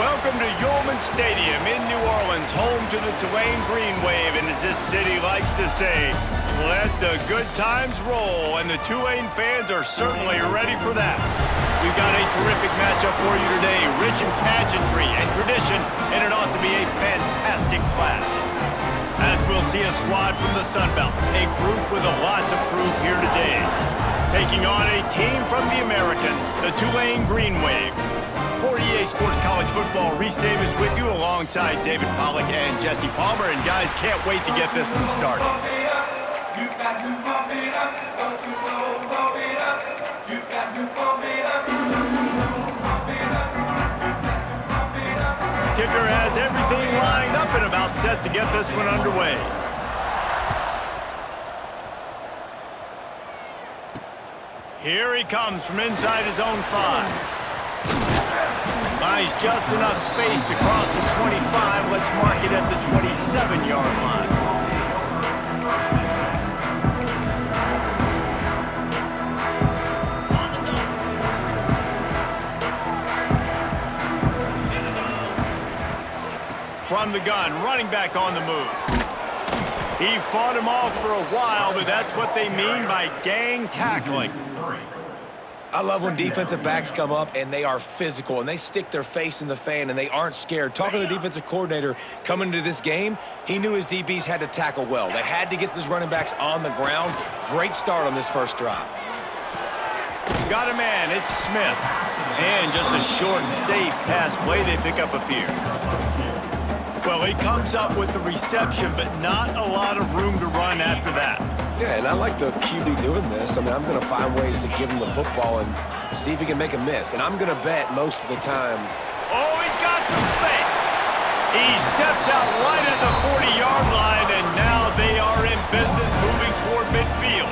Welcome to Yeoman Stadium in New Orleans, home to the Tulane Green Wave, and as this city likes to say, let the good times roll, and the Tulane fans are certainly ready for that. We've got a terrific matchup for you today, rich in pageantry and tradition, and it ought to be a fantastic clash. As we'll see a squad from the Sun Belt, a group with a lot to prove here today. Taking on a team from the American, the Tulane Green Wave. For EA Sports College Football, Reese Davis with you alongside David Pollack and Jesse Palmer. And guys, can't wait to get this one started. Kicker has everything lined up and about set to get this one underway. Here he comes from inside his own 5. Buys just enough space to cross the 25. Let's mark it at the 27-yard line. From the gun, running back on the move. He fought him off for a while, but that's what they mean by gang tackling. I love when defensive backs come up and they are physical and they stick their face in the fan and they aren't scared. Talking to the defensive coordinator coming into this game, he knew his DBs had to tackle well. They had to get these running backs on the ground. Great start on this first drive. Got a man, it's Smith. And just a short and safe pass play, they pick up a few. Well, he comes up with the reception, but not a lot of room to run after that. Yeah, and I like the QB doing this. I mean, I'm going to find ways to give him the football and see if he can make a miss. And I'm going to bet most of the time. Oh, he's got some space. He steps out right at the 40-yard line, and now they are in business moving toward midfield.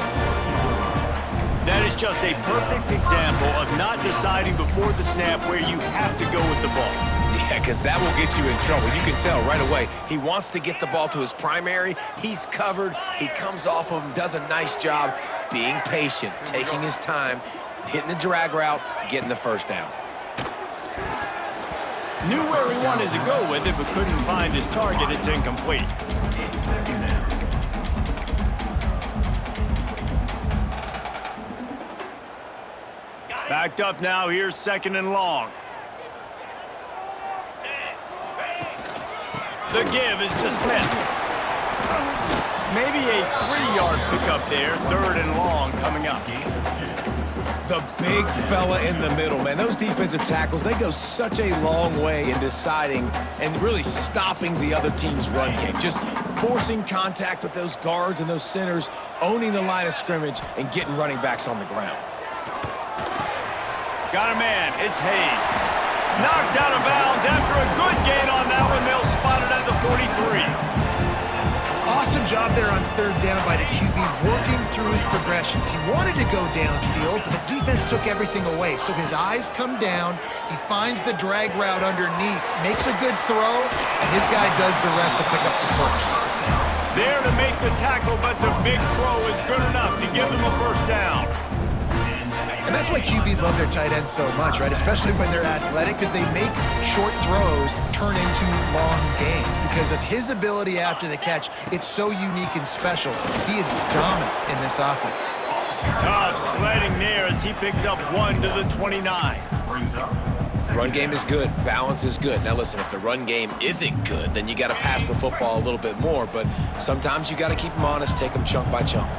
That is just a perfect example of not deciding before the snap where you have to go with the ball. Yeah, because that will get you in trouble. You can tell right away. He wants to get the ball to his primary. He's covered. He comes off of him, does a nice job being patient, taking his time, hitting the drag route, getting the first down. Knew where he wanted to go with it, but couldn't find his target. It's incomplete. Backed up now. Here's 2nd and long. The give is to Smith. Maybe a 3-yard pickup there. 3rd and long coming up. The big fella in the middle, man. Those defensive tackles, they go such a long way in deciding and really stopping the other team's run game. Just forcing contact with those guards and those centers, owning the line of scrimmage, and getting running backs on the ground. Got a man. It's Hayes. Knocked out of bounds after a good gain on that one. They'll spot it at the 43. Awesome job there on 3rd down by the QB, working through his progressions. He wanted to go downfield, but the defense took everything away. So his eyes come down. He finds the drag route underneath, makes a good throw, and his guy does the rest to pick up the first. There to make the tackle, but the big throw is good enough to give them a first down. And that's why QBs love their tight ends so much, right? Especially when they're athletic, because they make short throws turn into long gains. Because of his ability after the catch, it's so unique and special. He is dominant in this offense. Tough sledding there as he picks up 1 to the 29. Run game is good. Balance is good. Now, listen, if the run game isn't good, then you got to pass the football a little bit more. But sometimes you got to keep them honest, take them chunk by chunk.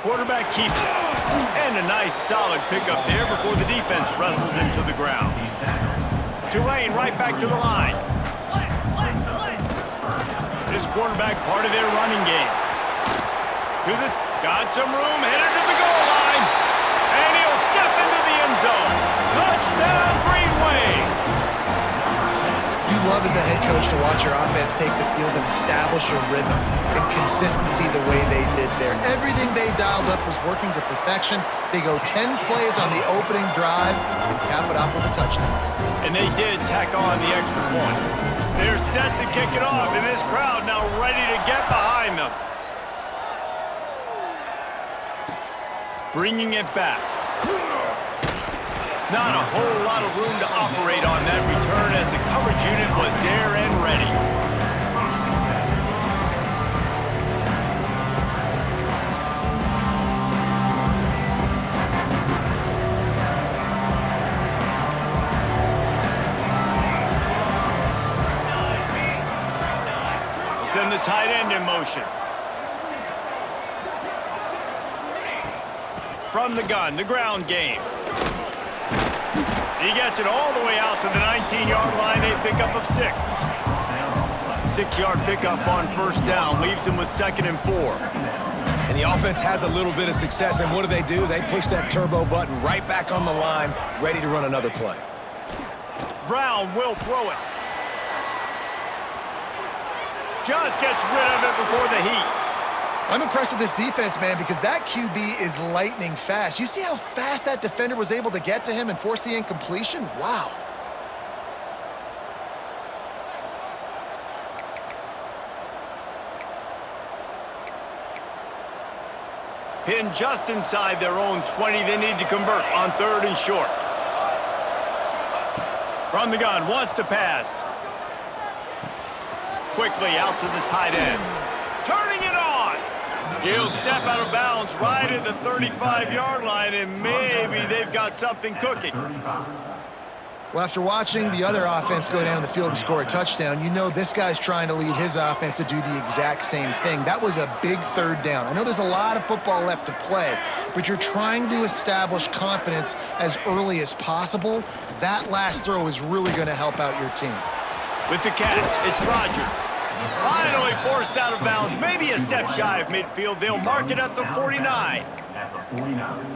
Quarterback keeps it. And a nice solid pickup there before the defense wrestles him to the ground. Tulane right back to the line. This quarterback part of their running game. Got some room, headed to the goal line. And he'll step into the end zone. Touchdown, Green Wave. You love as a head coach to watch your offense take the field and establish a rhythm and consistency the way they did there. Everything they dialed up was working to perfection. They go 10 plays on the opening drive and cap it off with a touchdown. And they did tack on the extra point. They're set to kick it off, and this crowd now ready to get behind them. Bringing it back. Not a whole lot of room to operate on that return as the coverage unit was there and ready. Send the tight end in motion. From the gun, the ground game. He gets it all the way out to the 19-yard line, a pickup of 6. 6-yard pickup on first down, leaves him with 2nd and 4. And the offense has a little bit of success, and what do? They push that turbo button right back on the line, ready to run another play. Brown will throw it. Just gets rid of it before the heat. I'm impressed with this defense, man, because that QB is lightning fast. You see how fast that defender was able to get to him and force the incompletion? Wow. Pinned just inside their own 20. They need to convert on 3rd and short. From the gun, wants to pass. Quickly out to the tight end. Turning it on. He'll step out of bounds right at the 35-yard line, and maybe they've got something cooking. Well, after watching the other offense go down the field and score a touchdown, you know this guy's trying to lead his offense to do the exact same thing. That was a big 3rd down. I know there's a lot of football left to play, but you're trying to establish confidence as early as possible. That last throw is really going to help out your team. With the catch, it's Rodgers. Finally forced out of bounds, maybe a step shy of midfield. They'll mark it at the 49.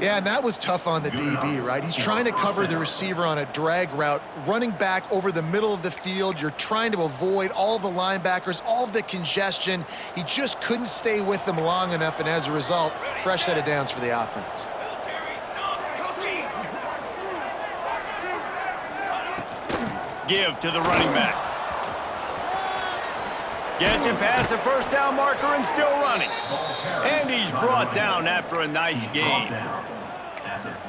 Yeah, and that was tough on the DB, right? He's trying to cover the receiver on a drag route, running back over the middle of the field. You're trying to avoid all of the linebackers, all of the congestion. He just couldn't stay with them long enough, and as a result, fresh set of downs for the offense. Give to the running back. Gets him past the first down marker and still running. And he's brought down after a nice gain.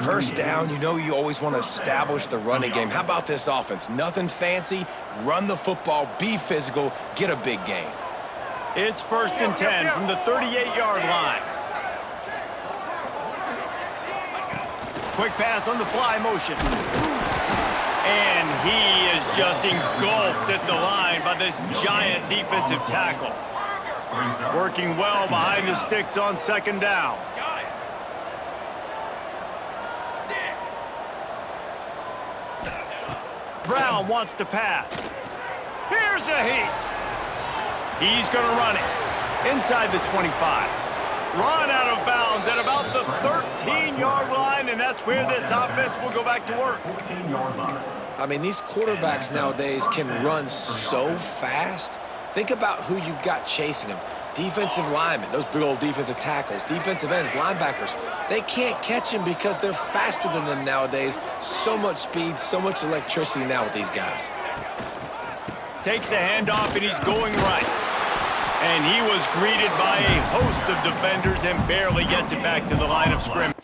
First down, you know you always want to establish the running game. How about this offense? Nothing fancy. Run the football, be physical, get a big gain. It's 1st and 10 from the 38-yard line. Quick pass on the fly motion. And he is just engulfed at the line by this giant defensive tackle. Working well behind the sticks on 2nd down. Brown wants to pass. Here's a heat. He's going to run it inside the 25. Run out of bounds at about the 13-yard line, and that's where this offense will go back to work. I mean, these quarterbacks nowadays can run so fast. Think about who you've got chasing them. Defensive linemen, those big old defensive tackles, defensive ends, linebackers. They can't catch them because they're faster than them nowadays. So much speed, so much electricity now with these guys. Takes the handoff, and he's going right. And he was greeted by a host of defenders and barely gets it back to the line of scrimmage.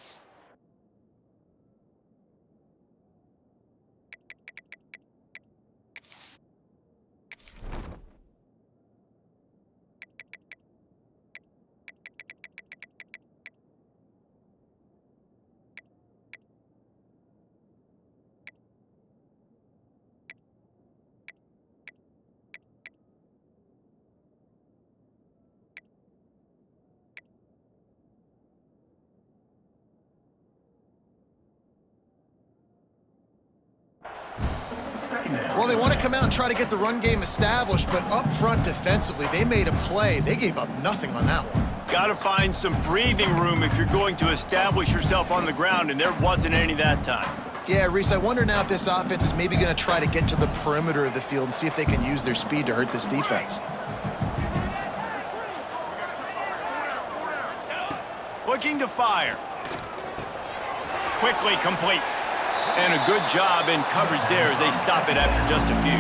Well, they want to come out and try to get the run game established, but up front defensively, they made a play. They gave up nothing on that one. Got to find some breathing room if you're going to establish yourself on the ground, and there wasn't any that time. Yeah, Reese, I wonder now if this offense is maybe going to try to get to the perimeter of the field and see if they can use their speed to hurt this defense. Looking to fire. Quickly complete. And a good job in coverage there as they stop it after just a few.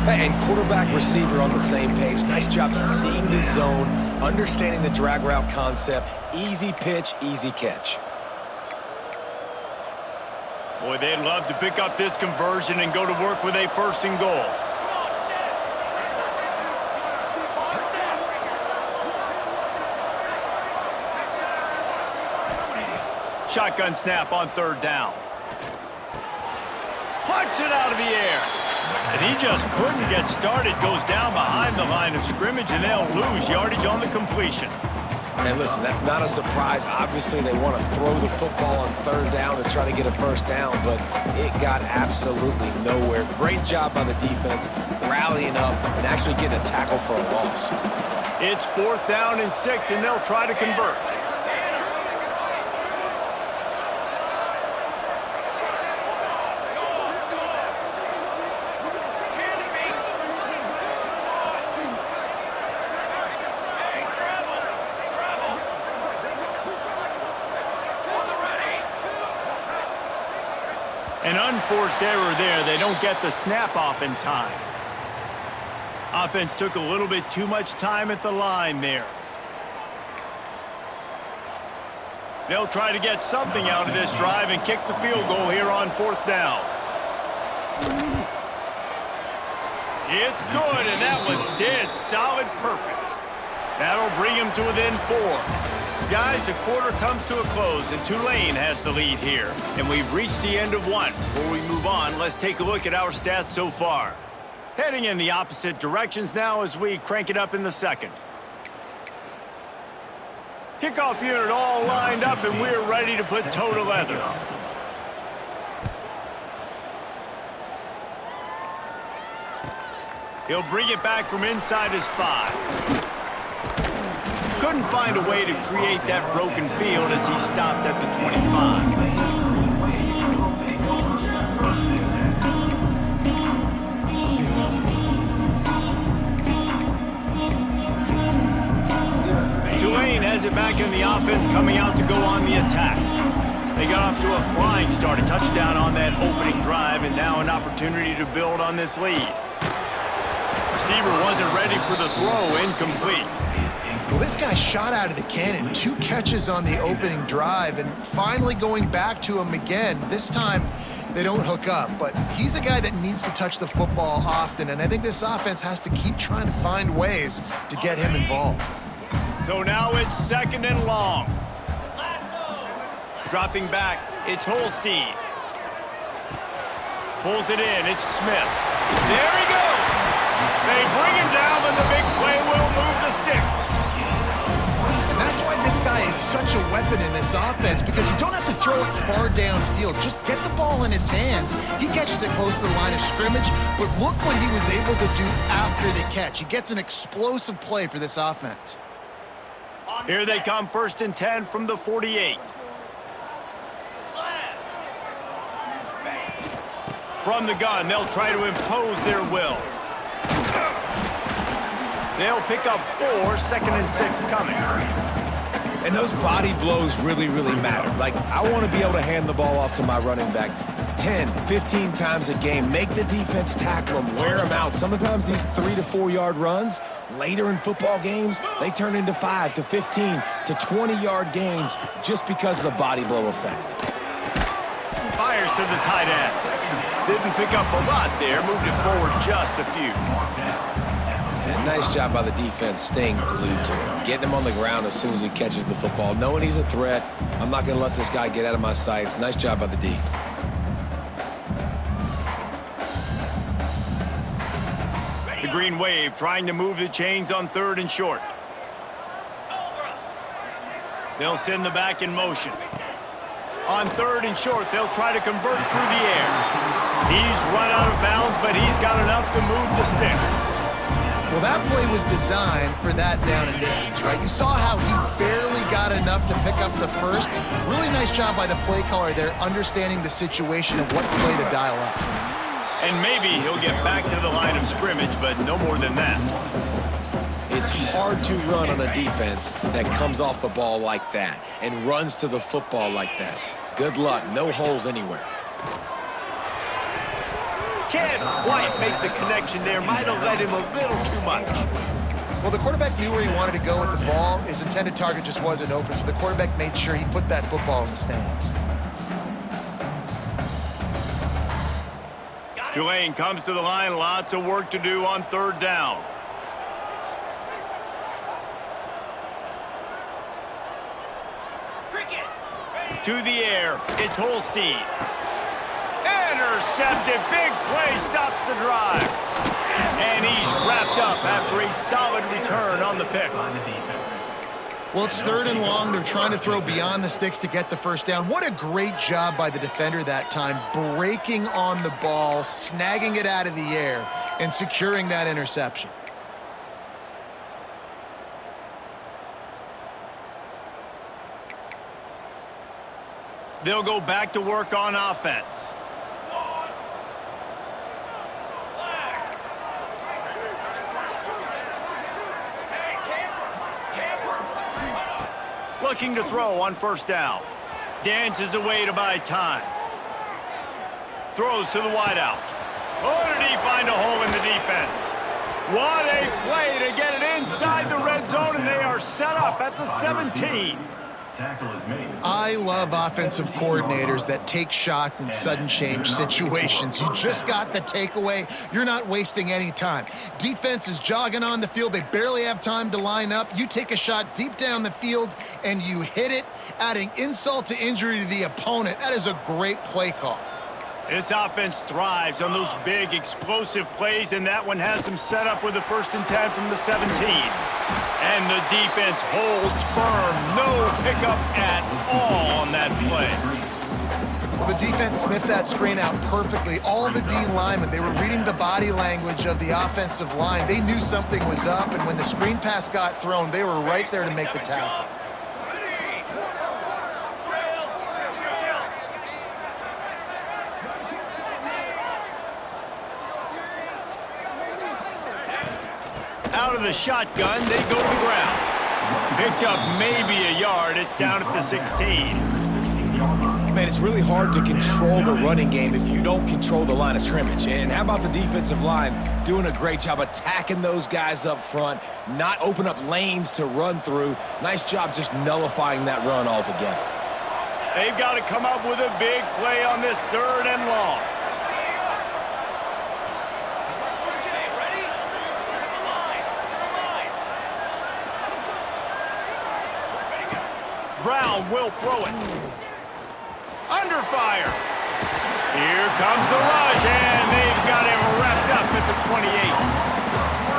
And quarterback receiver on the same page. Nice job seeing the zone, understanding the drag route concept. Easy pitch, easy catch. Boy, they'd love to pick up this conversion and go to work with a first and goal. Shotgun snap on third down. Puts it out of the air. And he just couldn't get started. Goes down behind the line of scrimmage, and they'll lose yardage on the completion. And listen, that's not a surprise. Obviously, they want to throw the football on third down to try to get a first down, but it got absolutely nowhere. Great job by the defense, rallying up and actually getting a tackle for a loss. It's 4th down and 6, and they'll try to convert. An unforced error there. They don't get the snap off in time. Offense took a little bit too much time at the line there. They'll try to get something out of this drive and kick the field goal here on 4th down. It's good, and that was dead solid perfect. That'll bring him to within 4. Guys, the quarter comes to a close, and Tulane has the lead here. And we've reached the end of one. Before we move on, let's take a look at our stats so far. Heading in the opposite directions now as we crank it up in the second. Kickoff unit all lined up, and we're ready to put toe to leather. He'll bring it back from inside his 5. Couldn't find a way to create that broken field as he stopped at the 25. Tulane has it back in the offense, coming out to go on the attack. They got off to a flying start, a touchdown on that opening drive, and now an opportunity to build on this lead. Receiver wasn't ready for the throw, incomplete. Well, this guy shot out of the cannon, 2 catches on the opening drive, and finally going back to him again. This time, they don't hook up, but he's a guy that needs to touch the football often, and I think this offense has to keep trying to find ways to get him involved. So now it's 2nd and long. Dropping back, it's Holstein. Pulls it in, it's Smith. There he goes! They bring him down, and the big play will move the sticks. And that's why this guy is such a weapon in this offense, because you don't have to throw it far downfield. Just get the ball in his hands. He catches it close to the line of scrimmage, but look what he was able to do after the catch. He gets an explosive play for this offense. Here they come, 1st and 10 from the 48. From the gun, they'll try to impose their will. They'll pick up 4, 2nd and 6 coming. And those body blows really, really matter. Like, I want to be able to hand the ball off to my running back 10, 15 times a game. Make the defense tackle them, wear them out. Sometimes these 3 to 4 yard runs, later in football games, they turn into 5 to 15 to 20-yard gains just because of the body blow effect. Fires to the tight end. Didn't pick up a lot there, moved it forward just a few. And nice job by the defense staying glued to him, getting him on the ground as soon as he catches the football, knowing he's a threat. I'm not going to let this guy get out of my sights. Nice job by the D. The Green Wave trying to move the chains on 3rd and short. They'll send the back in motion. On 3rd and short, they'll try to convert through the air. He's run out of bounds, but he's got enough to move the sticks. Well, that play was designed for that down and distance, right? You saw how he barely got enough to pick up the first. Really nice job by the play caller there, understanding the situation and what play to dial up. And maybe he'll get back to the line of scrimmage, but no more than that. It's hard to run on a defense that comes off the ball like that and runs to the football like that. Good luck. No holes anywhere. Can't quite make the connection there. Might have led him a little too much. Well, the quarterback knew where he wanted to go with the ball. His intended target just wasn't open, so the quarterback made sure he put that football in the stands. Tulane comes to the line. Lots of work to do on third down. To the air. It's Holstein. Intercepted. Big play stops the drive. And he's wrapped up after a solid return on the pick. Well, it's third and long. They're trying to throw beyond the sticks to get the first down. What a great job by the defender that time, breaking on the ball, snagging it out of the air, and securing that interception. They'll go back to work on offense. Looking to throw on first down. Dances away to buy time. Throws to the wideout. Oh, did he find a hole in the defense? What a play to get it inside the red zone, and they are set up at the 17. I love offensive coordinators that take shots in sudden change situations. You just got the takeaway. You're not wasting any time. Defense is jogging on the field. They barely have time to line up. You take a shot deep down the field, and you hit it, adding insult to injury to the opponent. That is a great play call. This offense thrives on those big, explosive plays, and that one has them set up with a 1st and 10 from the 17. And the defense holds firm. No pickup at all on that play. Well, the defense sniffed that screen out perfectly. All the D linemen, they were reading the body language of the offensive line. They knew something was up, and when the screen pass got thrown, they were right there to make the tackle. Out of the shotgun, they go to the ground. Picked up maybe a yard. It's down at the 16. Man, it's really hard to control the running game if you don't control the line of scrimmage. And how about the defensive line doing a great job attacking those guys up front, not open up lanes to run through. Nice job just nullifying that run altogether. They've got to come up with a big play on this 3rd and long. Brown will throw it. Under fire. Here comes the rush, and they've got him wrapped up at the 28.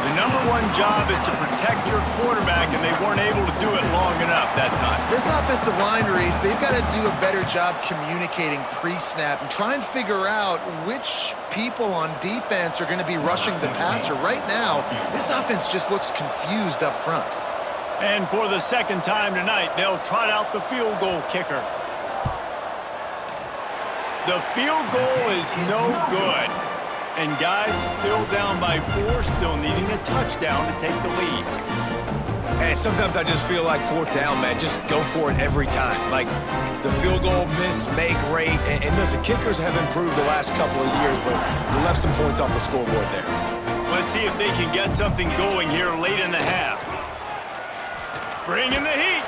The #1 job is to protect your quarterback, and they weren't able to do it long enough that time. This offensive line, Reese, they've got to do a better job communicating pre-snap and try and figure out which people on defense are going to be rushing the passer. Right now, this offense just looks confused up front. And for the 2nd time tonight, they'll trot out the field goal kicker. The field goal is no good. And guys still down by 4, still needing a touchdown to take the lead. And sometimes I just feel like 4th down, man. Just go for it every time. Like the field goal miss, make rate. And listen, kickers have improved the last couple of years, but we left some points off the scoreboard there. Let's see if they can get something going here late in the half. Bringing the heat.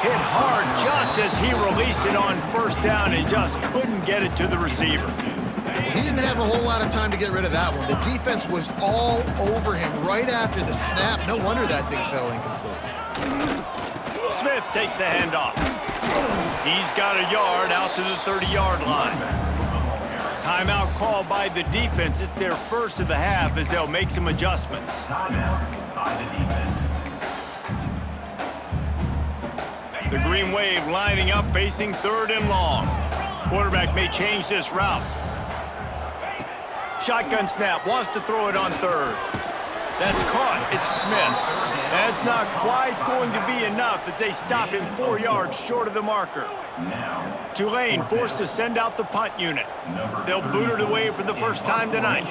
Hit hard just as he released it on 1st down and just couldn't get it to the receiver. He didn't have a whole lot of time to get rid of that one. The defense was all over him right after the snap. No wonder that thing fell incomplete. Smith takes the handoff. He's got a yard out to the 30-yard line. Timeout called by the defense. It's their first of the half as they'll make some adjustments. Timeout by the defense. The Green Wave lining up, facing 3rd and long. Quarterback may change this route. Shotgun snap, wants to throw it on 3rd. That's caught, it's Smith. That's not quite going to be enough as they stop him 4 yards short of the marker. Tulane forced to send out the punt unit. They'll boot it away for the first time tonight.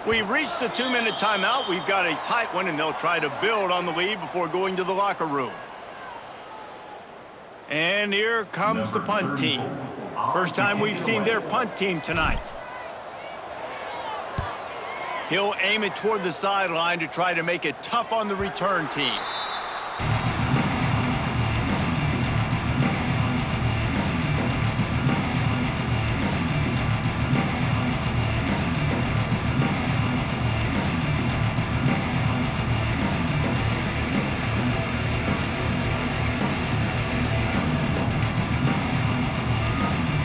We've reached the 2-minute timeout. We've got a tight one, and they'll try to build on the lead before going to the locker room. And here comes the punt team. First time we've seen their punt team tonight. He'll aim it toward the sideline to try to make it tough on the return team.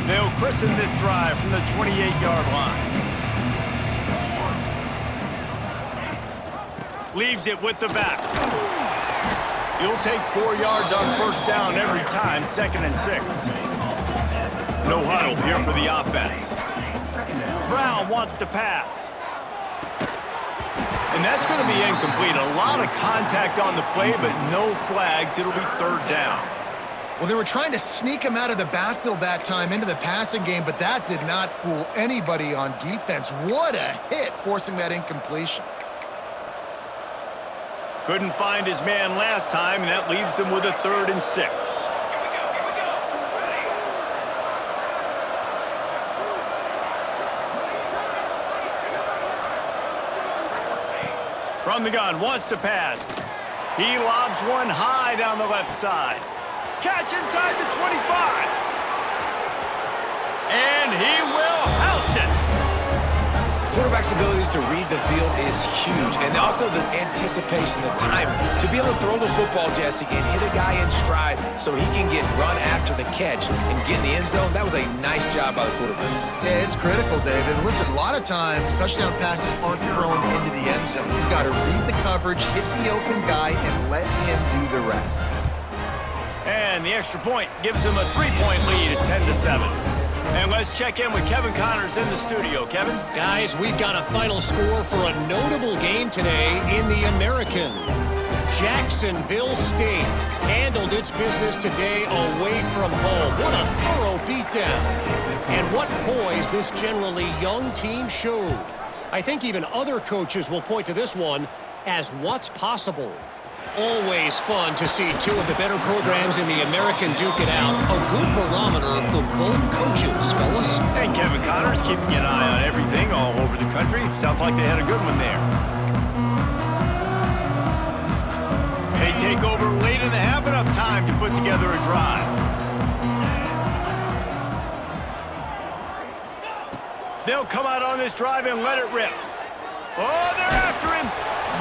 They'll christen this drive from the 28-yard line. Leaves it with the back. You'll take 4 yards on first down every time, 2nd and 6. No huddle here for the offense. Brown wants to pass. And that's going to be incomplete. A lot of contact on the play, but no flags. It'll be 3rd down. Well, they were trying to sneak him out of the backfield that time into the passing game, but that did not fool anybody on defense. What a hit, forcing that incompletion. Couldn't find his man last time, and that leaves him with a 3rd and 6. From the gun, wants to pass. He lobs one high down the left side. Catch inside the 25. And he will house it. Quarterback's abilities to read the field is huge, and also the anticipation, the time to be able to throw the football, Jesse, and hit a guy in stride so he can get run after the catch and get in the end zone. That was a nice job by the quarterback. Yeah, it's critical, David. Listen, a lot of times touchdown passes aren't thrown into the end zone. You've got to read the coverage, hit the open guy, and let him do the rest. And the extra point gives him a 3-point lead at 10-7. And let's check in with Kevin Connors in the studio. Kevin? Guys, we've got a final score for a notable game today in the American. Jacksonville State handled its business today away from home. What a thorough beatdown. And what poise this generally young team showed. I think even other coaches will point to this one as what's possible. Always fun to see two of the better programs in the American duke it out. A good barometer for both coaches, fellas. And Kevin Connors keeping an eye on everything all over the country. Sounds like they had a good one there. They take over late in the half, enough time to put together a drive. They'll come out on this drive and let it rip. Oh, they're after him.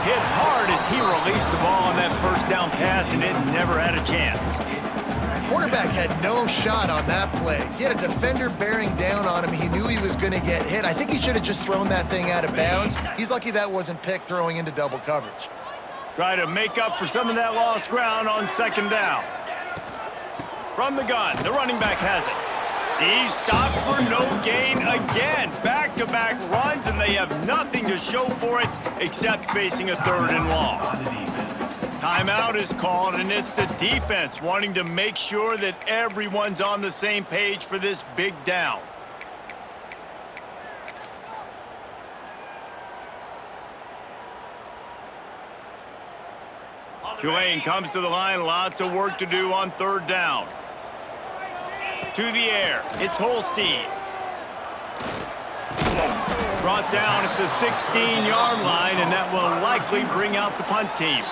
Hit hard as he released the ball on that first down pass, and it never had a chance. Quarterback had no shot on that play. He had a defender bearing down on him. He knew he was going to get hit. I think he should have just thrown that thing out of bounds. He's lucky that wasn't picked throwing into double coverage. Try to make up for some of that lost ground on 2nd down. From the gun, the running back has it. He's stopped for no gain again. Back-to-back runs, and they have nothing to show for it except facing a 3rd and long. Timeout is called, and it's the defense wanting to make sure that everyone's on the same page for this big down. Tulane comes to the line. Lots of work to do on 3rd down. To the air, it's Holstein. Brought down at the 16-yard line, and that will likely bring out the punt team.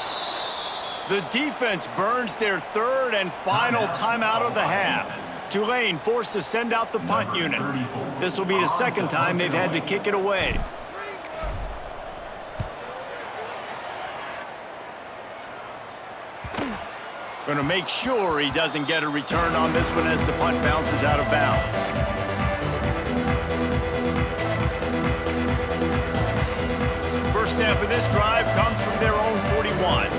The defense burns their 3rd and final timeout of the half. Tulane forced to send out the punt unit. This will be the 2nd time they've had to kick it away. Going to make sure he doesn't get a return on this one as the punt bounces out of bounds. First snap of this drive comes from their own 41.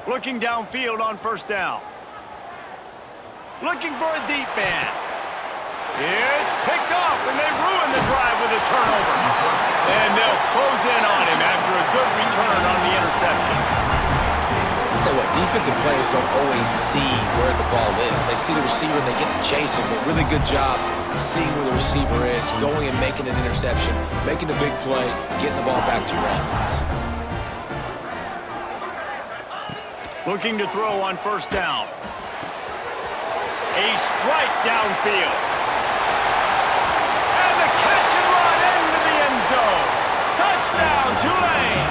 Looking downfield on 1st down. Looking for a deep man. It's picked off, and they ruin the drive with a turnover. And they'll close in on him after a good return on the interception. I'll tell you what, defensive players don't always see where the ball is. They see the receiver and they get to chase him, but really good job seeing where the receiver is, going and making an interception, making a big play, getting the ball back to your offense. Looking to throw on 1st down. A strike downfield. And the catch and run into the end zone. Touchdown, Tulane.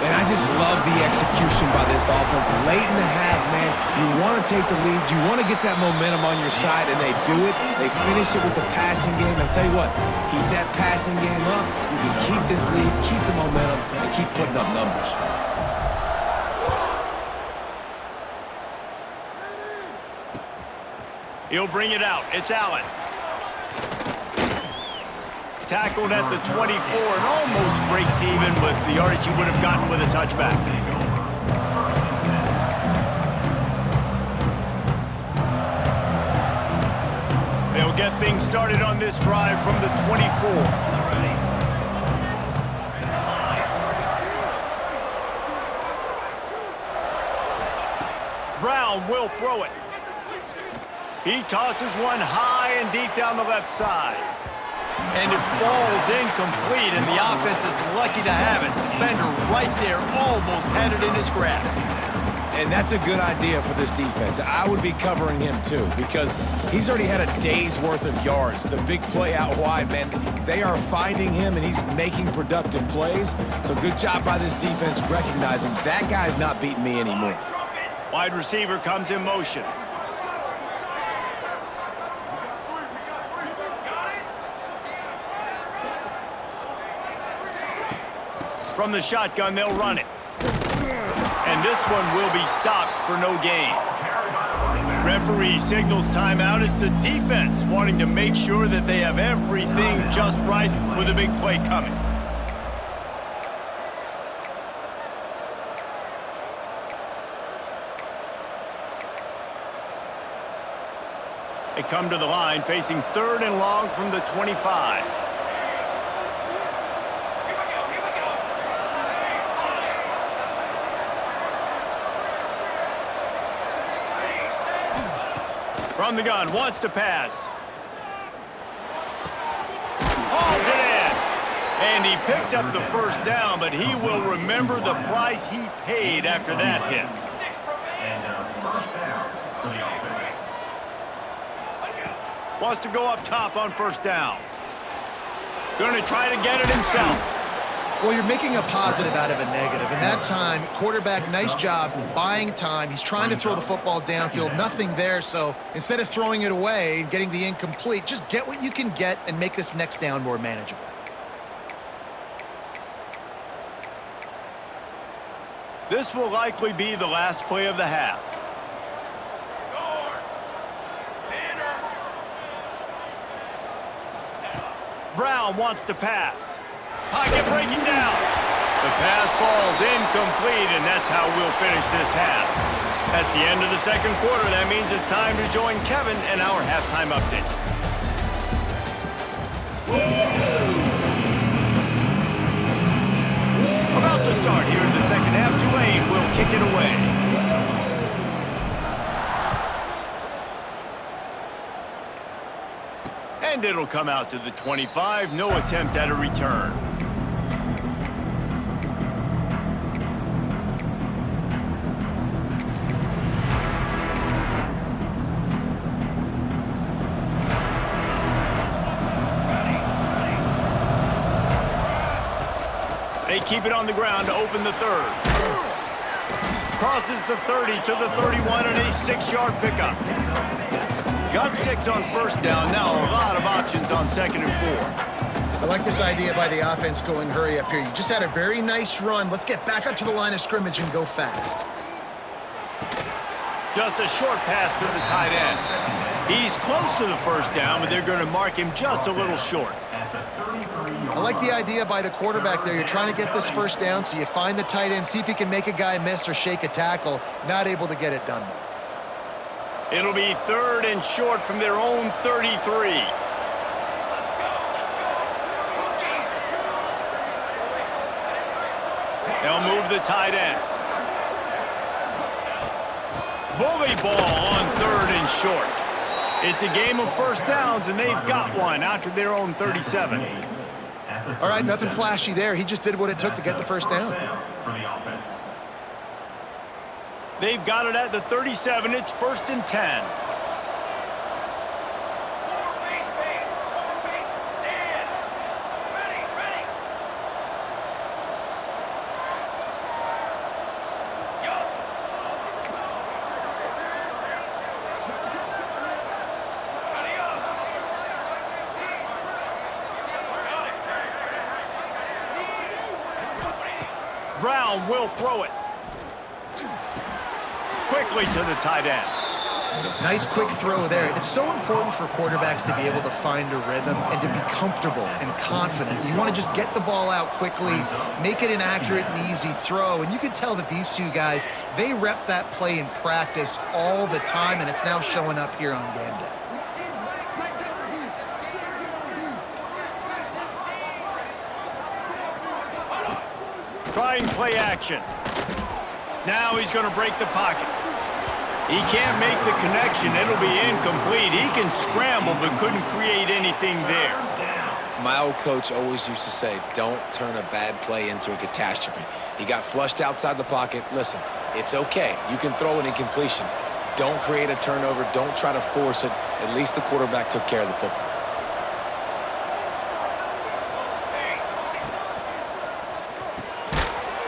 And I just love the execution by this offense. Late in the half, man, You want to take the lead. You want to get that momentum on your side, and they do it. They finish it with the passing game. I'll tell you what, keep that passing game up. You can keep this lead, keep the momentum, and keep putting up numbers. He'll bring it out. It's Allen. Tackled at the 24 and almost breaks even with the yardage he would have gotten with a touchback. They'll get things started on this drive from the 24. Brown will throw it. He tosses one high and deep down the left side. And it falls incomplete, and the offense is lucky to have it. Defender right there almost had it in his grasp. And that's a good idea for this defense. I would be covering him too because he's already had a day's worth of yards. The big play out wide, man, they are finding him and he's making productive plays. So good job by this defense recognizing that guy's not beating me anymore. Wide receiver comes in motion. From the shotgun, they'll run it. And this one will be stopped for no gain. Referee signals timeout. It's the defense wanting to make sure that they have everything just right with a big play coming. They come to the line facing 3rd and long from the 25. From the gun, wants to pass. Hauls it in. And he picked up the first down, but he will remember the price he paid after that hit. And first down for the offense. Wants to go up top on first down. Going to try to get it himself. Well, you're making a positive out of a negative. In that time, quarterback, nice job buying time. He's trying to throw the football downfield. Nothing there, so instead of throwing it away and getting the incomplete, just get what you can get and make this next down more manageable. This will likely be the last play of the half. Brown wants to pass. Pocket breaking down. The pass falls incomplete, and that's how we'll finish this half. That's the end of the second quarter. That means it's time to join Kevin in our halftime update. About to start here in the second half. Tulane will kick it away. And it'll come out to the 25. No attempt at a return. They keep it on the ground to open the third. Crosses the 30 to the 31 and a 6-yard pickup. Got 6 on first down. Now a lot of options on 2nd and 4. I like this idea by the offense going hurry up here. You just had a very nice run. Let's get back up to the line of scrimmage and go fast. Just a short pass to the tight end. He's close to the first down, but they're going to mark him just a little short. I like the idea by the quarterback there. You're trying to get this first down, so you find the tight end, see if he can make a guy miss or shake a tackle. Not able to get it done, though. It'll be 3rd and short from their own 33. They'll move the tight end. Bully ball on 3rd and short. It's a game of first downs, and they've got one out to their own 37. All right, nothing flashy there. He just did what it took to get the first down. They've got it at the 37. It's 1st and 10. Brown will throw it. Quickly to the tight end. Nice quick throw there. It's so important for quarterbacks to be able to find a rhythm and to be comfortable and confident. You want to just get the ball out quickly, make it an accurate and easy throw. And you can tell that these two guys, they rep that play in practice all the time, and it's now showing up here on game day. Trying play action. Now he's going to break the pocket. He can't make the connection. It'll be incomplete. He can scramble, but couldn't create anything there. My old coach always used to say, don't turn a bad play into a catastrophe. He got flushed outside the pocket. Listen, it's okay. You can throw an incompletion. Don't create a turnover. Don't try to force it. At least the quarterback took care of the football.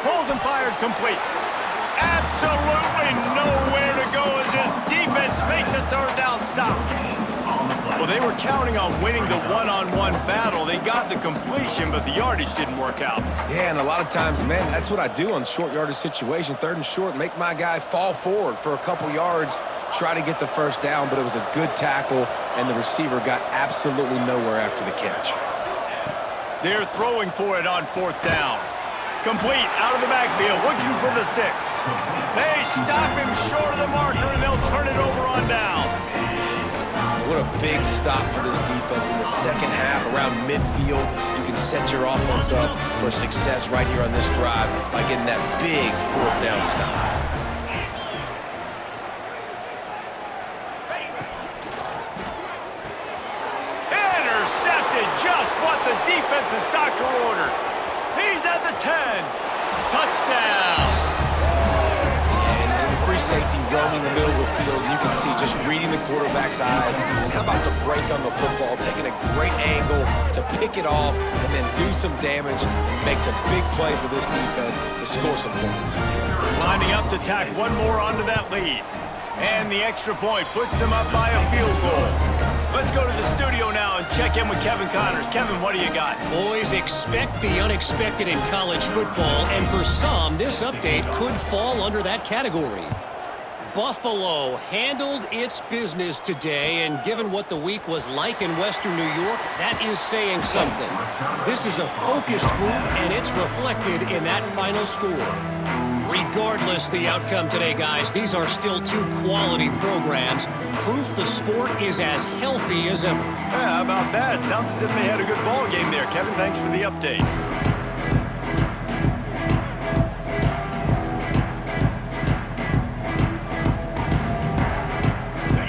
Pulls and fired complete. Absolutely nowhere to go as this defense makes a third down stop. Well, they were counting on winning the one-on-one battle. They got the completion, but the yardage didn't work out. Yeah, and a lot of times, man, that's what I do on short yardage situation. Third and short, make my guy fall forward for a couple yards, try to get the first down, but it was a good tackle, and the receiver got absolutely nowhere after the catch. They're throwing for it on fourth down. Complete, out of the backfield, looking for the sticks. They stop him short of the marker, and they'll turn it over on downs. What a big stop for this defense in the second half. Around midfield, you can set your offense up for success right here on this drive by getting that big fourth down stop. Intercepted, just what the defense's doctor ordered. He's at the 10. Touchdown. And the free safety roaming the middle of the field. You can see just reading the quarterback's eyes. And how about the break on the football, taking a great angle to pick it off and then do some damage and make the big play for this defense to score some points. Lining up to tack one more onto that lead. And the extra point puts them up by a field goal. Let's go to the studio now and check in with Kevin Connors. Kevin, what do you got? Boys, expect the unexpected in college football, and for some, this update could fall under that category. Buffalo handled its business today, and given what the week was like in Western New York, that is saying something. This is a focused group, and it's reflected in that final score. Regardless the outcome today, guys, these are still two quality programs. Proof the sport is as healthy as ever. Yeah, how about that? Sounds as if they had a good ball game there. Kevin, thanks for the update.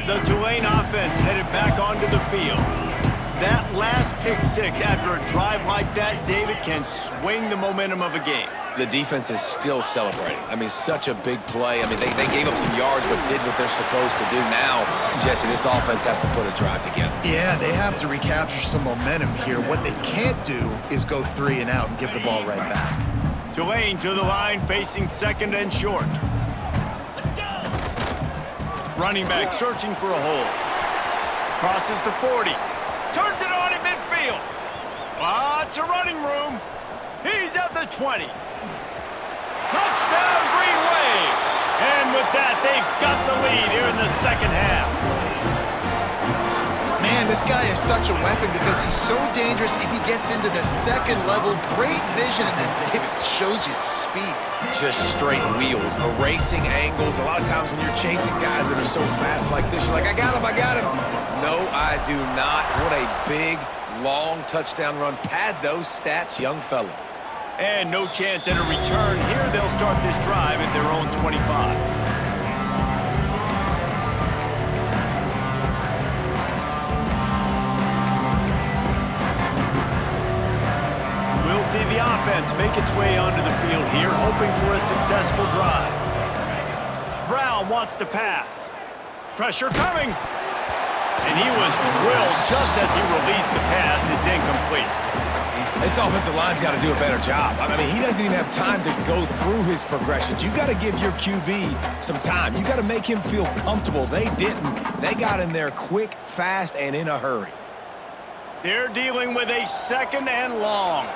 The Tulane offense headed back onto the field. That last pick six after a drive like that, David, can swing the momentum of a game. The defense is still celebrating. I mean, such a big play. I mean, they gave up some yards but did what they're supposed to do. Now, Jesse, this offense has to put a drive together. Yeah, they have to recapture some momentum here. What they can't do is go 3 and out and give the ball right back. Tulane to the line, facing second and short. Let's go. Running back searching for a hole. Crosses the 40. Turns it on in midfield. Lots of running room. He's at the 20. Touchdown, Green Wave. And with that, they've got the lead here in the second half. Man, this guy is such a weapon because he's so dangerous if he gets into the second level. Great vision, and then David shows you the speed. Just straight wheels, erasing angles. A lot of times when you're chasing guys that are so fast like this, you're like, I got him, I got him. No, I do not. What a big, long touchdown run. Pad those stats, young fella. And no chance at a return. Here they'll start this drive at their own 25. We'll see the offense make its way onto the field here, hoping for a successful drive. Brown wants to pass. Pressure coming. And he was drilled just as he released the pass. It's incomplete. This offensive line's got to do a better job. I mean, he doesn't even have time to go through his progressions. You got to give your QB some time. You got to make him feel comfortable. They didn't. They got in there quick, fast, and in a hurry. They're dealing with a second and long.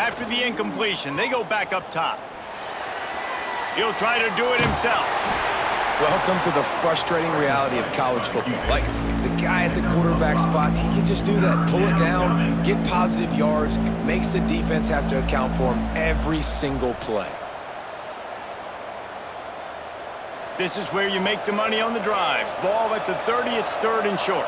After the incompletion, they go back up top. He'll try to do it himself. Welcome to the frustrating reality of college football. Like, the guy at the quarterback spot, he can just do that. Pull it down, get positive yards, makes the defense have to account for him every single play. This is where you make the money on the drives. Ball at the 30, it's 3rd and short.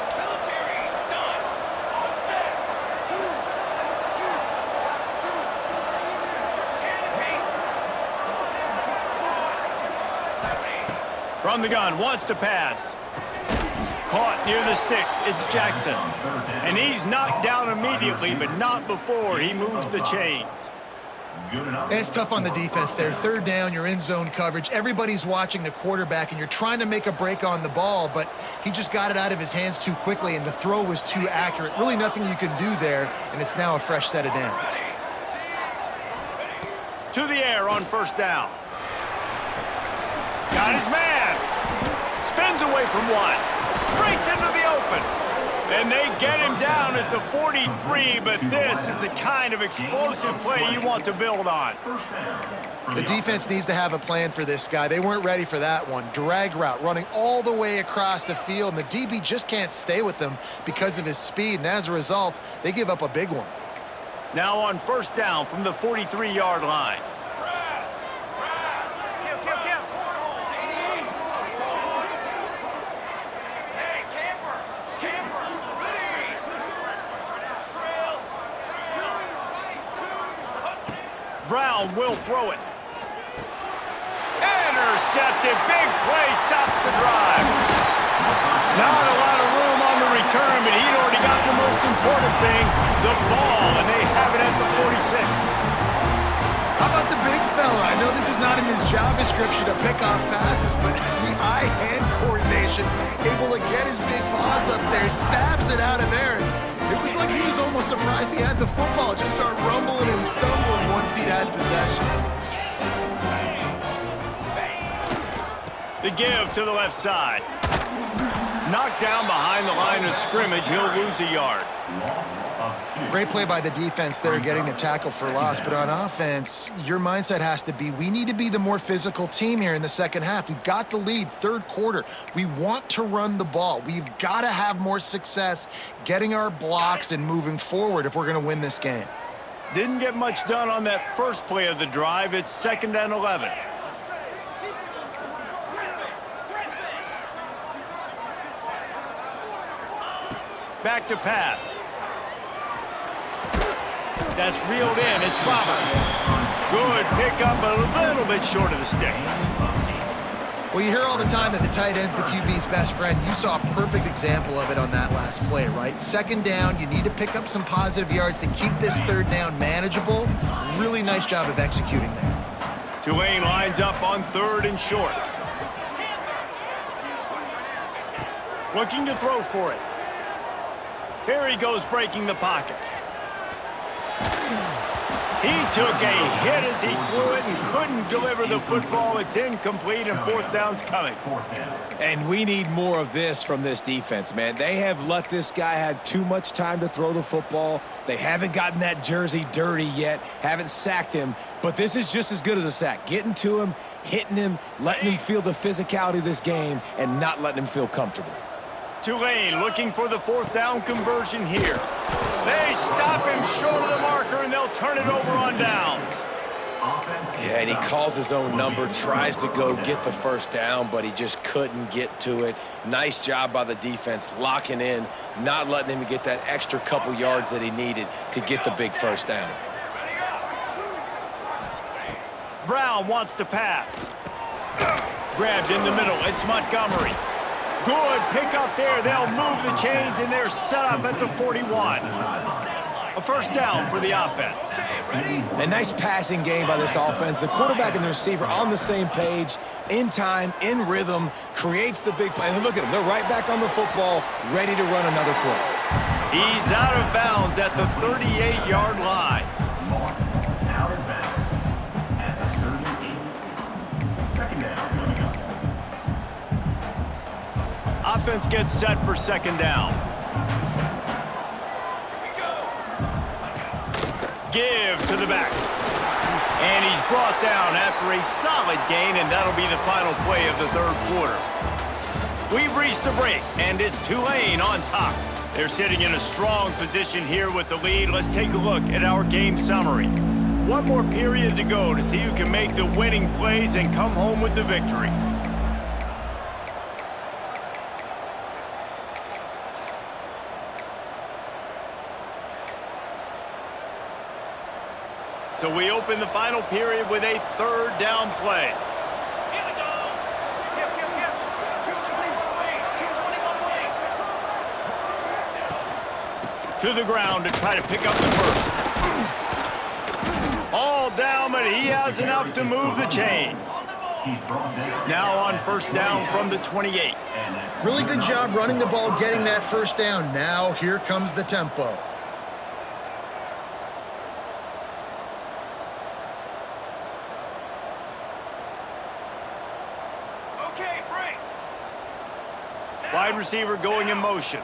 From the gun, wants to pass. Caught near the sticks, it's Jackson. And he's knocked down immediately, but not before he moves the chains. It's tough on the defense there. 3rd down, you're in zone coverage. Everybody's watching the quarterback, and you're trying to make a break on the ball, but he just got it out of his hands too quickly, and the throw was too accurate. Really nothing you can do there, and it's now a fresh set of downs. To the air on 1st down. Got his man. Spins away from one. Breaks into the open. And they get him down at the 43, but this is the kind of explosive play you want to build on. The defense needs to have a plan for this guy. They weren't ready for that one. Drag route running all the way across the field, and the DB just can't stay with him because of his speed, and as a result, they give up a big one. Now on 1st down from the 43-yard line. Brown will throw it. Intercepted. Big play stops the drive. Not a lot of room on the return, but he'd already got the most important thing, the ball, and they have it at the 46. How about the big fella? I know this is not in his job description to pick off passes, but the eye-hand coordination, able to get his big paws up there, stabs it out of there. It was like he was almost surprised he had the football. Just start rumbling and stumbling once he'd had possession. The give to the left side. Knocked down behind the line of scrimmage. He'll lose a yard. Great play by the defense there, getting the tackle for loss. But on offense, your mindset has to be, we need to be the more physical team here in the second half. We've got the lead, 3rd quarter. We want to run the ball. We've got to have more success getting our blocks and moving forward if we're going to win this game. Didn't get much done on that first play of the drive. It's 2nd and 11. Back to pass. That's reeled in. It's Roberts. Good pickup, a little bit short of the sticks. Well, you hear all the time that the tight end's the QB's best friend. You saw a perfect example of it on that last play, right? 2nd down, you need to pick up some positive yards to keep this 3rd down manageable. Really nice job of executing there. Tulane lines up on 3rd and short. Looking to throw for it. Here he goes, breaking the pocket. He took a hit as he threw it and couldn't deliver the football. It's incomplete, and 4th down's coming. And we need more of this from this defense, man. They have let this guy have too much time to throw the football. They haven't gotten that jersey dirty yet, haven't sacked him. But this is just as good as a sack. Getting to him, hitting him, letting him feel the physicality of this game, and not letting him feel comfortable. Tulane looking for the 4th down conversion here. They stop him short of the marker, and they'll turn it over on downs. Yeah, and he calls his own number, tries to go get the 1st down, but he just couldn't get to it. Nice job by the defense, locking in, not letting him get that extra couple yards that he needed to get the big 1st down. Brown wants to pass. Grabbed in the middle. It's Montgomery. Good pick up there. They'll move the chains, and they're set up at the 41. A 1st down for the offense. A nice passing game by this offense. The quarterback and the receiver on the same page, in time, in rhythm, creates the big play. And look at them. They're right back on the football, ready to run another play. He's out of bounds at the 38-yard line. Out of bounds at the 38. 2nd down coming up. Offense gets set for 2nd down. Give to the back. And he's brought down after a solid gain, and that'll be the final play of the third quarter. We've reached the break, and it's Tulane on top. They're sitting in a strong position here with the lead. Let's take a look at our game summary. One more period to go to see who can make the winning plays and come home with the victory. So we open the final period with a third down play. Here we go. Yep. 221 way. To the ground to try to pick up the first. All down, but he has enough to move the chains. Now on first down from the 28. Really good job running the ball, getting that first down. Now here comes the tempo. Okay, break. Wide receiver going in motion.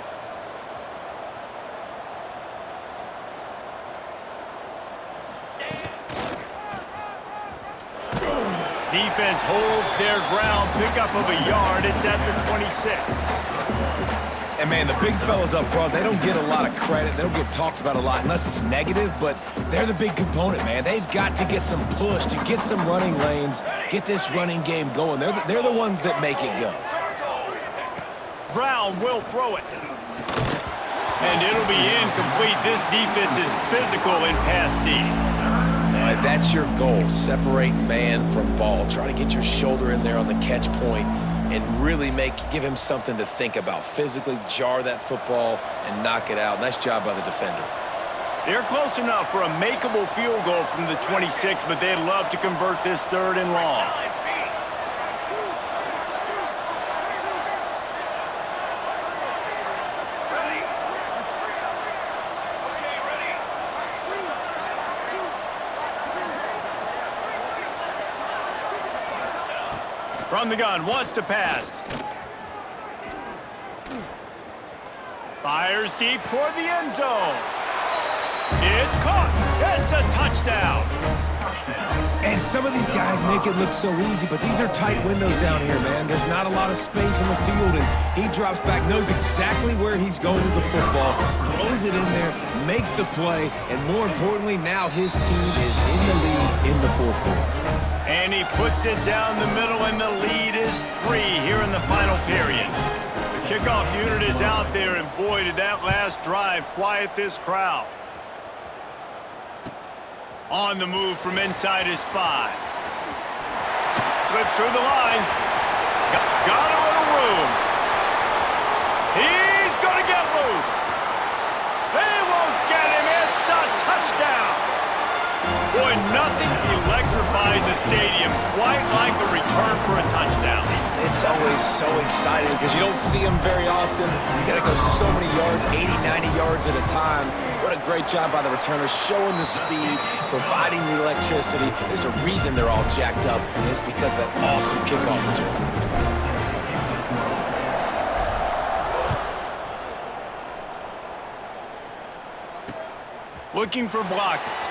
Defense holds their ground, pickup of a yard. It's at the 26. And, man, the big fellas up front, they don't get a lot of credit. They don't get talked about a lot unless it's negative, but they're the big component, man. They've got to get some push, to get some running lanes, get this running game going. They're the ones that make it go. Brown will throw it. And it'll be incomplete. This defense is physical in pass D. That's your goal. Separate man from ball. Try to get your shoulder in there on the catch point and really give him something to think about. Physically jar that football and knock it out. Nice job by the defender. They're close enough for a makeable field goal from the 26, but they'd love to convert this third and long. From the gun, wants to pass. Fires deep toward the end zone. It's caught. It's a touchdown. And some of these guys make it look so easy, but these are tight windows down here, man. There's not a lot of space in the field, and he drops back, knows exactly where he's going with the football, throws it in there, makes the play, and more importantly, now his team is in the lead in the fourth quarter. And he puts it down the middle, and the lead is 3 here in the final period. The kickoff unit is out there, and boy, did that last drive quiet this crowd. On the move from inside his 5. Slips through the line. Got a little room. He's going to get loose. They won't get him. It's a touchdown. Boy, nothing electrifies a stadium quite like a return for a touchdown. It's always so exciting because you don't see them very often. You got to go so many yards, 80, 90 yards at a time. What a great job by the returners, showing the speed, providing the electricity. There's a reason they're all jacked up, and it's because of that awesome kickoff return. Looking for blockers.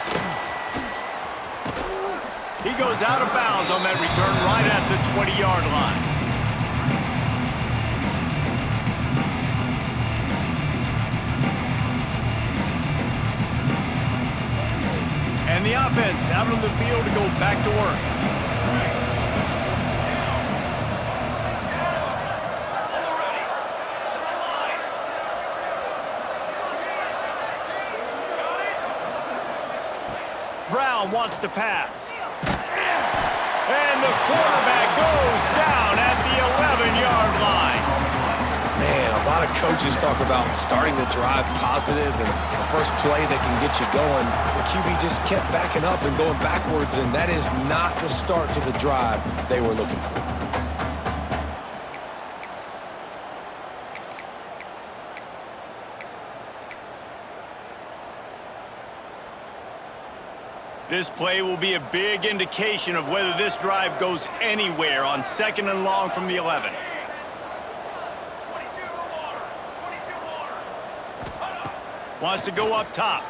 He goes out of bounds on that return right at the 20-yard line. And the offense out on the field to go back to work. Brown wants to pass. And the quarterback goes down at the 11-yard line. Man, a lot of coaches talk about starting the drive positive and the first play that can get you going. The QB just kept backing up and going backwards, and that is not the start to the drive they were looking for. This play will be a big indication of whether this drive goes anywhere on 2nd and long from the 11. Wants to go up top.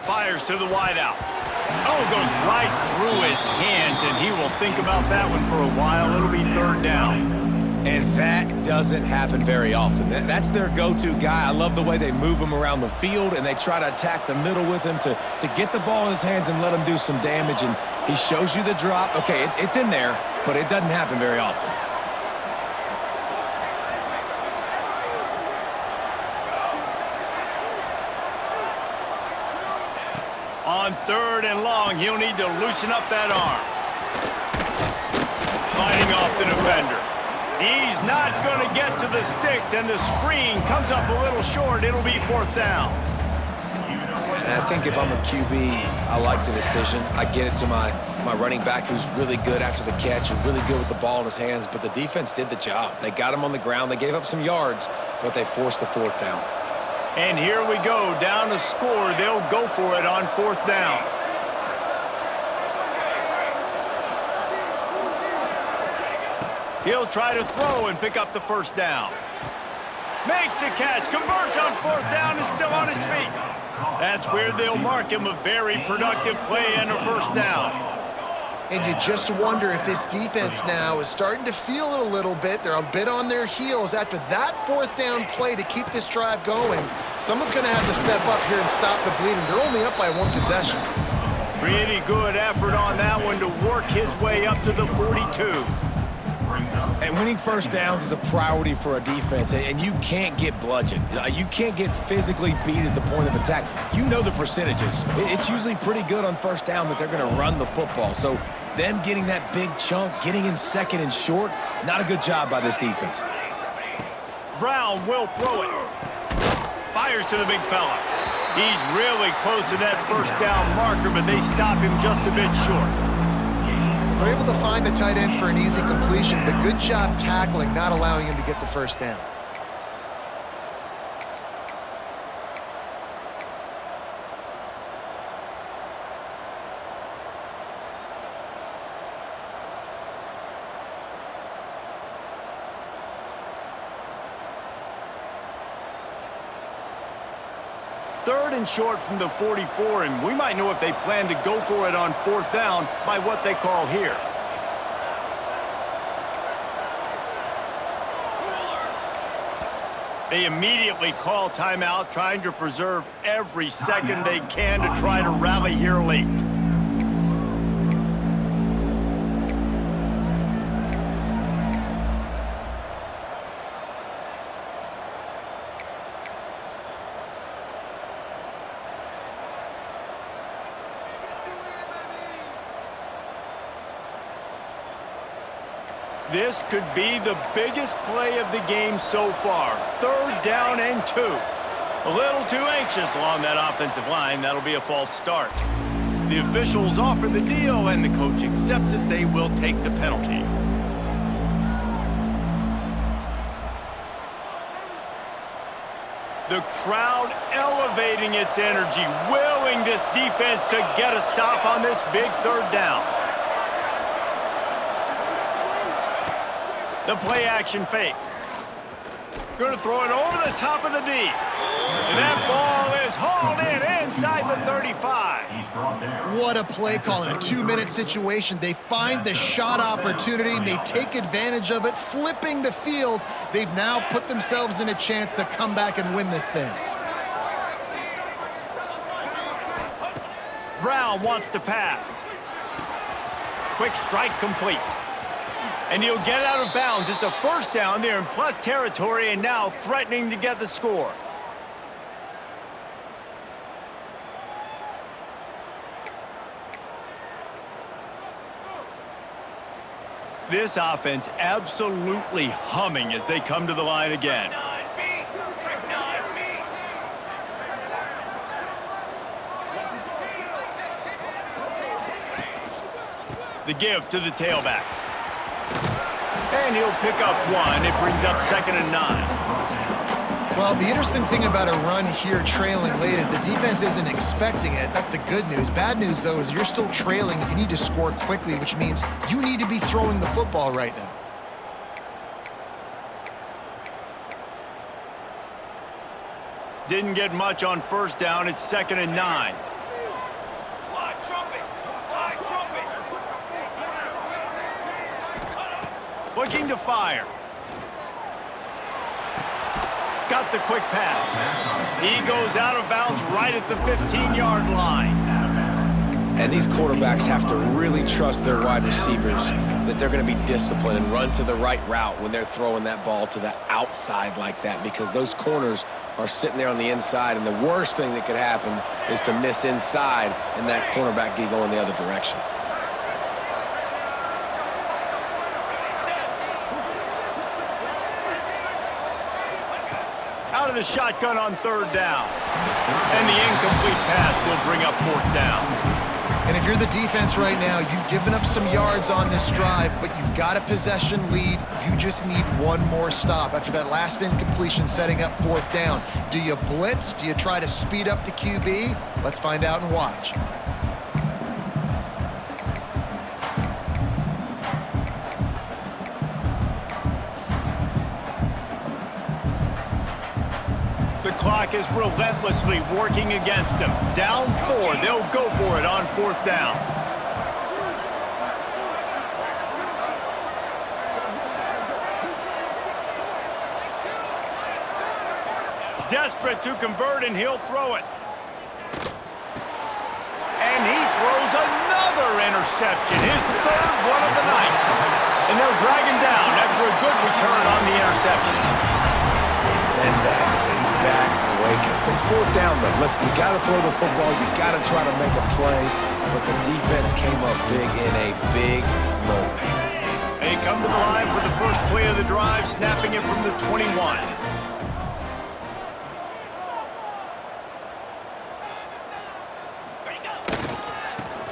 Fires to the wideout. Oh, goes right through his hands, and he will think about that one for a while. It'll be third down. And that doesn't happen very often. That's their go-to guy. I love the way they move him around the field, and they try to attack the middle with him to get the ball in his hands and let him do some damage. And he shows you the drop. Okay, it's in there, but it doesn't happen very often. On third and long, he'll need to loosen up that arm. Fighting off the defender. He's not going to get to the sticks, and the screen comes up a little short. It'll be fourth down. And I think if I'm a QB, I like the decision. I get it to my running back who's really good after the catch and really good with the ball in his hands, but the defense did the job. They got him on the ground. They gave up some yards, but they forced the fourth down. And here we go, down to score. They'll go for it on fourth down. He'll try to throw and pick up the first down. Makes the catch, converts on fourth down, and still on his feet. That's where they'll mark him a very productive play and a first down. And you just wonder if this defense now is starting to feel it a little bit. They're a bit on their heels after that fourth down play to keep this drive going. Someone's going to have to step up here and stop the bleeding. They're only up by one possession. Pretty good effort on that one to work his way up to the 42. And winning first downs is a priority for a defense, and you can't get bludgeoned. You can't get physically beat at the point of attack. You know the percentages. It's usually pretty good on first down that they're going to run the football. So them getting that big chunk, getting in second and short, not a good job by this defense. Brown will throw it. Fires to the big fella. He's really close to that first down marker, but they stop him just a bit short. They're able to find the tight end for an easy completion, but good job tackling, not allowing him to get the first down. Third and short from the 44, and we might know if they plan to go for it on fourth down by what they call here. They immediately call timeout, trying to preserve every second they can to try to rally here late. This could be the biggest play of the game so far. Third down and 2. A little too anxious along that offensive line. That'll be a false start. The officials offer the deal, and the coach accepts it. They will take the penalty. The crowd elevating its energy, willing this defense to get a stop on this big third down. The play action fake. Going to throw it over the top of the D. And that ball is hauled in inside the 35. What a play call in a 2-minute situation. They find the shot opportunity, and they take advantage of it, flipping the field. They've now put themselves in a chance to come back and win this thing. Brown wants to pass. Quick strike complete. And he'll get out of bounds. It's a first down there in plus territory, and now threatening to get the score. This offense absolutely humming as they come to the line again. The give to the tailback. And he'll pick up one. It brings up 2nd and 9. Well, the interesting thing about a run here trailing late is the defense isn't expecting it. That's the good news. Bad news, though, is you're still trailing. You need to score quickly, which means you need to be throwing the football right now. Didn't get much on first down. It's 2nd and 9. looking to fire. Got the quick pass. He goes out of bounds right at the 15-yard line. And these quarterbacks have to really trust their wide receivers that they're going to be disciplined and run to the right route when they're throwing that ball to the outside like that, because those corners are sitting there on the inside, and the worst thing that could happen is to miss inside and that cornerback get going the other direction. Out of the shotgun on third down. And the incomplete pass will bring up fourth down. And if you're the defense right now, you've given up some yards on this drive, but you've got a possession lead. You just need one more stop after that last incompletion setting up fourth down. Do you blitz? Do you try to speed up the QB? Let's find out and watch. The clock is relentlessly working against them. Down 4, they'll go for it on fourth down. Desperate to convert, and he'll throw it. And he throws another interception, his third one of the night. And they'll drag him down after a good return on the interception. And that is a back-breaker. It's fourth down, though. Listen, you got to throw the football. You got to try to make a play. But the defense came up big in a big moment. They come to the line for the first play of the drive, snapping it from the 21.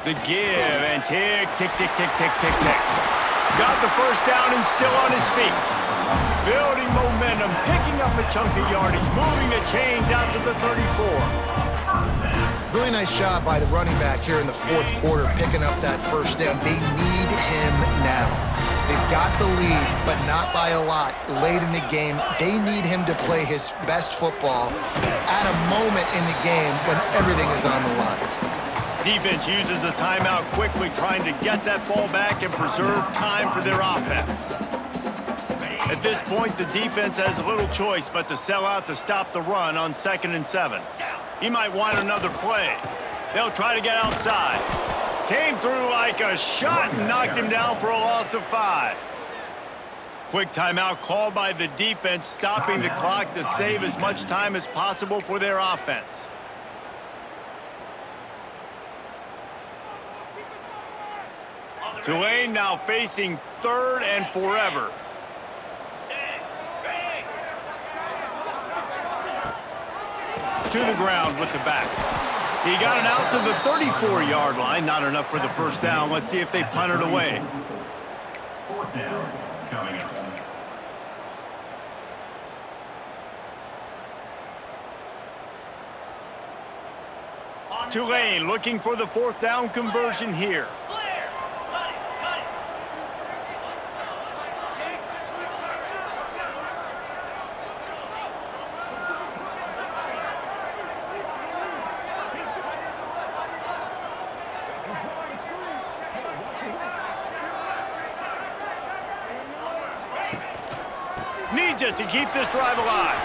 The give, and tick, tick, tick, tick, tick, tick, tick. Got the first down and still on his feet. Building momentum, picking up a chunk of yardage, moving the chains out to the 34. Really nice job by the running back here in the fourth quarter, picking up that first down. They need him now. They've got the lead, but not by a lot late in the game. They need him to play his best football at a moment in the game when everything is on the line. Defense uses a timeout quickly, trying to get that ball back and preserve time for their offense. At this point, the defense has little choice but to sell out to stop the run on 2nd and 7. He might want another play. They'll try to get outside. Came through like a shot and knocked him down for a loss of 5. Quick timeout called by the defense, stopping the clock to save as much time as possible for their offense. Tulane now facing 3rd and forever. To the ground with the back. He got it out to the 34-yard line. Not enough for the first down. Let's see if they punt it away. Fourth down coming up. Tulane looking for the fourth down conversion here. Needs it to keep this drive alive.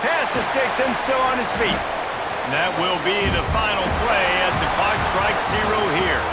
Pass the sticks and still on his feet. And that will be the final play as the clock strikes 0 here.